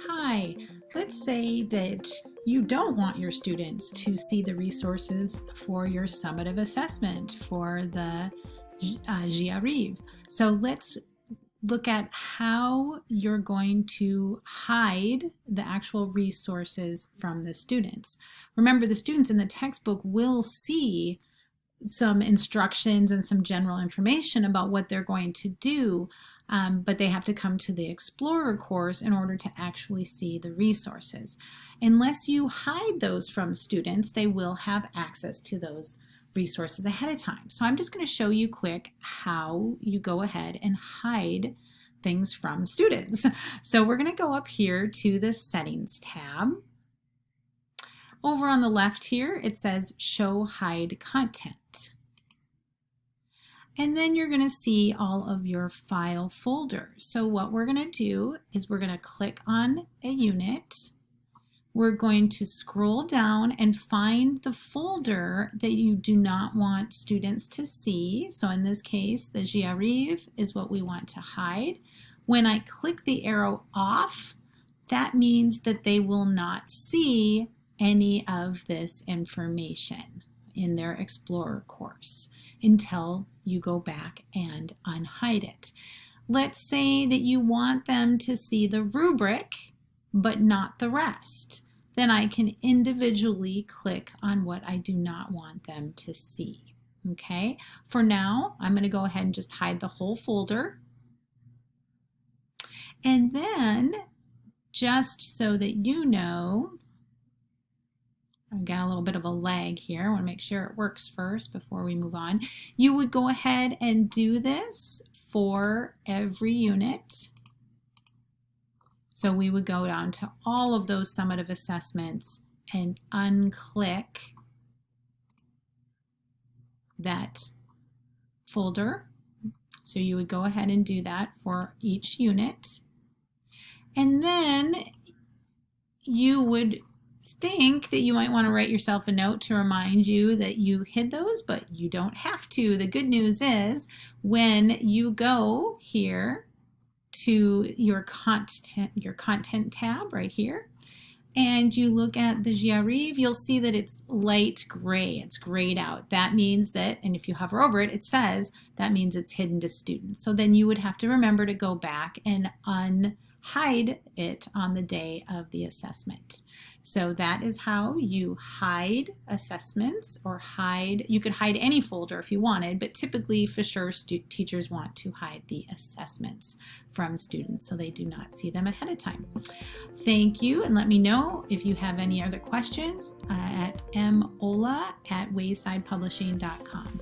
Hi, let's say that you don't want your students to see the resources for your summative assessment for the J'arrive. So let's look at how you're going to hide the actual resources from the students. Remember, the students in the textbook will see some instructions and some general information about what they're going to do, but they have to come to the Explorer course in order to actually see the resources. Unless you hide those from students, they will have access to those resources ahead of time. So I'm just going to show you quick how you go ahead and hide things from students. So we're going to go up here to the Settings tab. Over on the left here, it says ShowHide Content. And then you're going to see all of your file folders. So what we're going to do is we're going to click on a unit. We're going to scroll down and find the folder that you do not want students to see. So in this case, the J'arrive is what we want to hide. When I click the arrow off, that means that they will not see any of this information in their Explorer course until you go back and unhide it. Let's say that you want them to see the rubric but not the rest. Then I can individually click on what I do not want them to see. Okay, for now I'm going to go ahead and just hide the whole folder. And then, just so that you know, I've got a little bit of a lag here. I want to make sure it works first before we move on. You would go ahead and do this for every unit. So we would go down to all of those summative assessments and unclick that folder. So you would go ahead and do that for each unit. And then you would think that you might want to write yourself a note to remind you that you hid those, but you don't have to. The good news is when you go here to your content tab right here, and you look at the J'arrive, you'll see that it's light gray. It's grayed out. That means that, and if you hover over it, it says that means it's hidden to students. So then you would have to remember to go back and unhide it on the day of the assessment. So that is how you hide assessments, or you could hide any folder if you wanted, but typically for sure teachers want to hide the assessments from students so they do not see them ahead of time. Thank you, and let me know if you have any other questions at mola@waysidepublishing.com.